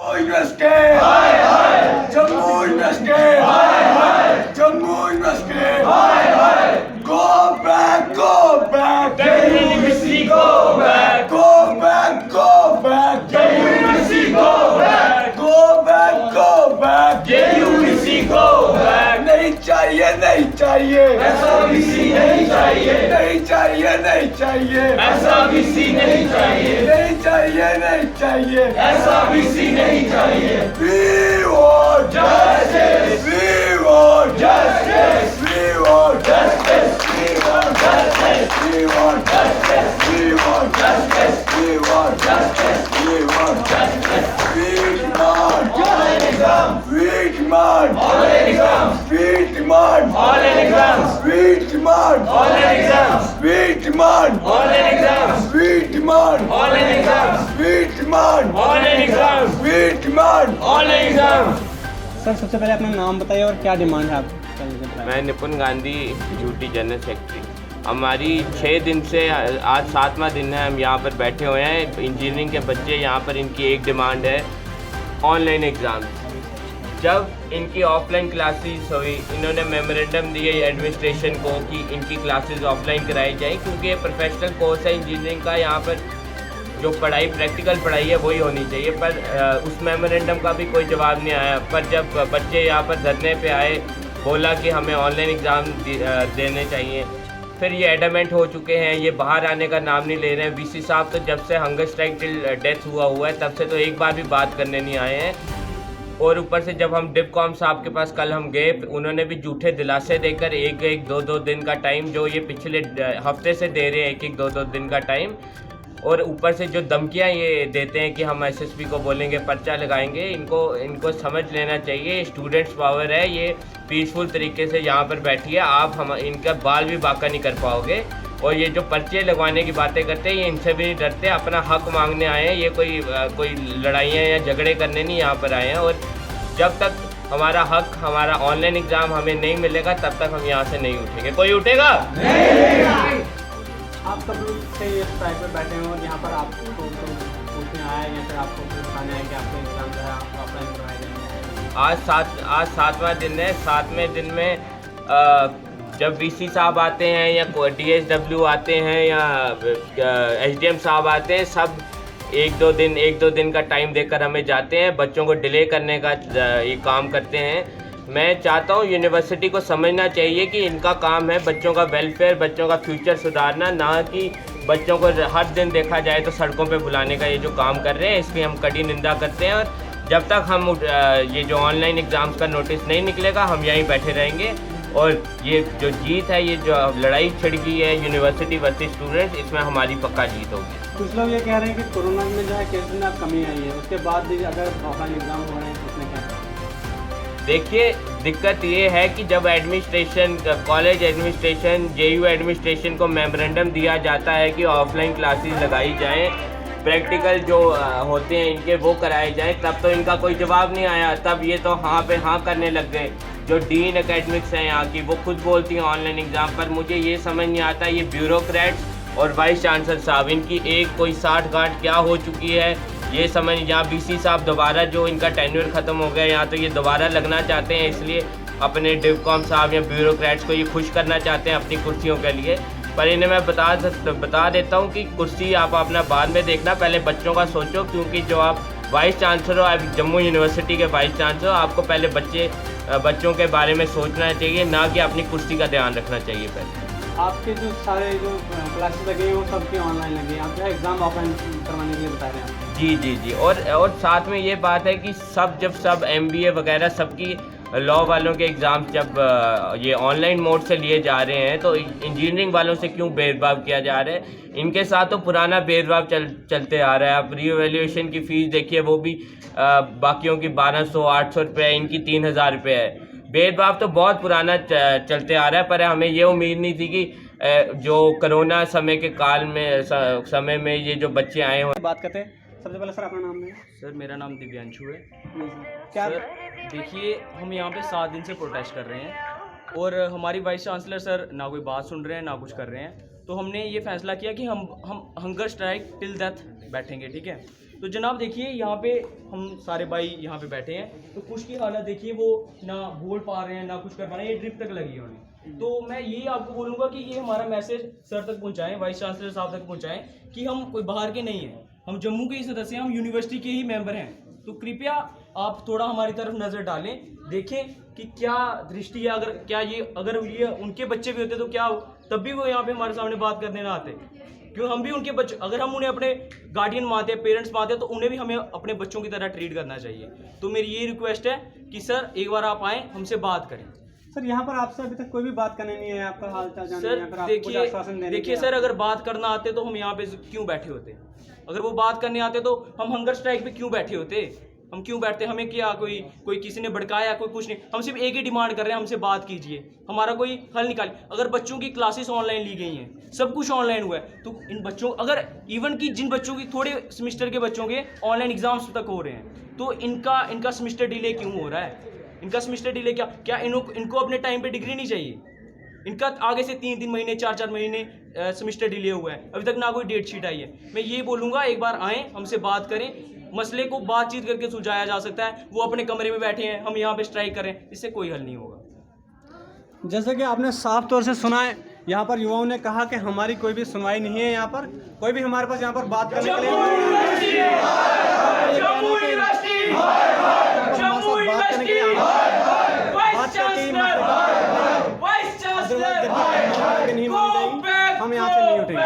University हाय हाय, Jammu university हाय हाय, जम्मू यूनिवर्सिटी हाय हाय, go back Delhi university go back Jammu university go back Delhi university go back. नहीं चाहिए ऐसा किसी नहीं चाहिए ऐसा किसी नहीं चाहिए ऐसा किसी नहीं चाहिए। We want justice. We want justice. We want justice. We want justice. We want justice. We want justice. We want justice. We want justice. We demand online exams. We demand online exams. We demand online exams. We demand online exams. We demand online exams. We demand online exams. We demand online exams. We demand online exams. Sir सबसे पहले अपना नाम बताइए और क्या demand है आपका? मैं निपुण गांधी यूटी जनरल सेक्रेटरी। हमारी 6 दिन से आज 7वां दिन है, हम यहाँ पर बैठे हुए हैं। इंजीनियरिंग के बच्चे यहाँ पर, इनकी एक डिमांड है ऑनलाइन एग्ज़ाम। जब इनकी ऑफलाइन क्लासेस हुई, इन्होंने मेमोरेंडम दिए एडमिनिस्ट्रेशन को कि इनकी क्लासेस ऑफलाइन कराई जाए, क्योंकि ये प्रोफेशनल कोर्स है इंजीनियरिंग का। यहाँ पर जो पढ़ाई प्रैक्टिकल पढ़ाई है वही होनी चाहिए, पर उस मेमोरेंडम का भी कोई जवाब नहीं आया। पर जब बच्चे यहाँ पर धरने पे आए, बोला कि हमें ऑनलाइन एग्ज़ाम देने चाहिए, फिर ये एडमेंट हो चुके हैं, ये बाहर आने का नाम नहीं ले रहे हैं। वीसी साहब तो जब से हंगर स्ट्राइक टिल डेथ हुआ है तब से तो एक बार भी बात करने नहीं आए हैं। और ऊपर से जब हम डिपकॉम साहब के पास कल हम गए, उन्होंने भी झूठे दिलासे देकर एक 2 दिन का टाइम, जो ये पिछले हफ्ते से दे रहे हैं, एक 2 दिन का टाइम, और ऊपर से जो धमकियाँ ये देते हैं कि हम एसएसपी को बोलेंगे, पर्चा लगाएंगे। इनको समझ लेना चाहिए, स्टूडेंट्स पावर है, ये पीसफुल तरीके से यहाँ पर बैठी है। आप हम इनका बाल भी बाका नहीं कर पाओगे। और ये जो पर्चे लगवाने की बातें करते हैं, ये इनसे भी नहीं डरते, अपना हक मांगने आए हैं। ये कोई लड़ाइयाँ या झगड़े करने नहीं यहाँ पर आए हैं। और जब तक हमारा हक, हमारा ऑनलाइन एग्ज़ाम हमें नहीं मिलेगा, तब तक हम यहाँ से नहीं उठेंगे। कोई उठेगा नहीं। आप सब लोग से ये स्ट्राइक पर बैठे हैं और यहाँ पर आपको पूछने आया है या फिर आपको बताने आया कि आपके एग्ज़ाम जो है ऑफलाइन करवाए जाएंगे? आज 7वां दिन है। 7वें दिन में जब वीसी साहब आते हैं या DSW आते हैं या SDM साहब आते हैं, सब एक दो दिन का टाइम देकर हमें जाते हैं, बच्चों को डिले करने का ये काम करते हैं। मैं चाहता हूँ यूनिवर्सिटी को समझना चाहिए कि इनका काम है बच्चों का वेलफेयर, बच्चों का फ्यूचर सुधारना, ना कि बच्चों को हर दिन देखा जाए तो सड़कों पे बुलाने का ये जो काम कर रहे हैं, इसकी हम कड़ी निंदा करते हैं। और जब तक हम ये जो ऑनलाइन एग्ज़ाम्स का नोटिस नहीं निकलेगा, हम यहीं बैठे रहेंगे। और ये जो जीत है, ये जो लड़ाई छिड़ गई है यूनिवर्सिटी वर्सेस स्टूडेंट्स, इसमें हमारी पक्का जीत होगी। कुछ लोग ये कह रहे हैं कि कोरोना में जो है केसेस में अब कमी आई है, उसके बाद भी अगर ऑफलाइन एग्ज़ाम हो रहे हैं तो उसमें क्या? देखिए, दिक्कत ये है कि जब administration, college administration, JU administration को मेमोरेंडम दिया जाता है कि ऑफलाइन क्लासेस लगाई जाएं, प्रैक्टिकल जो होते हैं इनके वो कराए जाएं, तब तो इनका कोई जवाब नहीं आया। तब ये तो हाँ पे हाँ करने लग गए। जो डीन एकेडमिक्स हैं यहाँ की, वो खुद बोलती हैं ऑनलाइन एग्ज़ाम पर। मुझे ये समझ नहीं आता, ये ब्यूरोक्रेट्स और वाइस चांसलर साहब, इनकी एक कोई साठगांठ क्या हो चुकी है ये समझ। यहाँ BC साहब दोबारा, जो इनका टेन्योर ख़त्म हो गया, यहाँ तो ये दोबारा लगना चाहते हैं, इसलिए अपने डिपकॉम साहब या ब्यूरोक्रेट्स को ये खुश करना चाहते हैं अपनी कुर्सियों के लिए। पर इन्हें मैं बता देता हूँ कि कुर्सी आप अपना बाद में देखना, पहले बच्चों का सोचो, क्योंकि जो आप वाइस चांसलर हो, आप जम्मू यूनिवर्सिटी के वाइस चांसलर हो, आपको पहले बच्चों के बारे में सोचना चाहिए, ना कि अपनी कुर्सी का ध्यान रखना चाहिए। पहले आपके जो सारे जो क्लासेस लगे हैं वो सबकी ऑनलाइन लगे हैं, आप जो है एग्ज़ाम ऑफलाइन करवाने के लिए बता रहे हैं? जी। और साथ में ये बात है कि जब MBA वगैरह सबकी लॉ वालों के एग्ज़ाम जब ये ऑनलाइन मोड से लिए जा रहे हैं, तो इंजीनियरिंग वालों से क्यों भेदभाव किया जा रहा है? इनके साथ तो पुराना भेदभाव चलते आ रहा है। आप रीवैल्यूएशन की फ़ीस देखिए, वो भी बाकियों की 1200-800 रुपये है, इनकी 3000 रुपये है। भेदभाव तो बहुत पुराना चलते आ रहा है। पर हमें ये उम्मीद नहीं थी कि जो कोरोना समय के काल में समय में ये जो बच्चे आए हों। बात करते हैं, सबसे पहले सर अपना नाम है? सर मेरा नाम दिव्यांशु है। क्या सर देखिए, हम यहाँ पे 7 दिन से प्रोटेस्ट कर रहे हैं और हमारी वाइस चांसलर सर ना कोई बात सुन रहे हैं ना कुछ कर रहे हैं। तो हमने ये फैसला किया कि हम हंगर स्ट्राइक टिल डेथ बैठेंगे, ठीक है। तो जनाब देखिए यहाँ पे हम सारे भाई यहाँ पे बैठे हैं, तो कुछ की हालत देखिए, वो ना बोल पा रहे हैं ना कुछ कर पा रहे हैं, ये ड्रिप तक लगी है उन्हें। तो मैं यही आपको बोलूँगा कि ये हमारा मैसेज सर तक पहुँचाएँ, वाइस चांसलर साहब तक पहुँचाएँ कि हम कोई बाहर के नहीं हैं, हम जम्मू के ही सदस्य हैं, हम यूनिवर्सिटी के ही मेंबर हैं। तो कृपया आप थोड़ा हमारी तरफ नज़र डालें, देखें कि क्या दृष्टि है, अगर ये उनके बच्चे भी होते तो क्या तब भी वो यहाँ पे हमारे सामने बात करने ना आते। क्यों हम भी उनके बच्चे, अगर हम उन्हें अपने गार्डियन मानते हैं, पेरेंट्स मानते हैं, तो उन्हें भी हमें अपने बच्चों की तरह ट्रीट करना चाहिए। तो मेरी ये रिक्वेस्ट है कि सर एक बार आप आएँ, हमसे बात करें। सर यहाँ पर आपसे अभी तक कोई भी बात करने नहीं है, आपका हाल चाल जानने सर या फिर आपको कुछ आश्वासन देने देखिए सर, अगर बात करना आते तो हम यहाँ पे क्यों बैठे होते? अगर वो बात करने आते तो हम हंगर स्ट्राइक पे क्यों बैठे होते? हम क्यों बैठते? हमें क्या कोई किसी ने भड़काया? कोई कुछ नहीं। हम सिर्फ एक ही डिमांड कर रहे हैं, हमसे बात कीजिए, हमारा कोई हल निकालिए। अगर बच्चों की क्लासेस ऑनलाइन ली गई हैं, सब कुछ ऑनलाइन हुआ है, तो इन बच्चों, अगर इवन कि जिन बच्चों की थोड़े सेमेस्टर के बच्चों के ऑनलाइन एग्जाम्स तक हो रहे हैं, तो इनका सेमेस्टर डिले क्यों हो रहा है? इनका सेमेस्टर डिले क्या इनको अपने टाइम पे डिग्री नहीं चाहिए? इनका आगे से 3 महीने 4 महीने सेमेस्टर डिले हुआ है, अभी तक ना कोई डेट शीट आई है। मैं ये बोलूँगा, एक बार आएँ, हमसे बात करें, मसले को बातचीत करके सुलझाया जा सकता है। वो अपने कमरे में बैठे हैं, हम यहाँ पे स्ट्राइक करें, इससे कोई हल नहीं होगा। जैसे कि आपने साफ तौर से सुना है, यहाँ पर युवाओं ने कहा कि हमारी कोई भी सुनवाई नहीं है, यहाँ पर कोई भी हमारे पास यहाँ पर बात करने के लिए हम यहाँ से नहीं उठेंगे।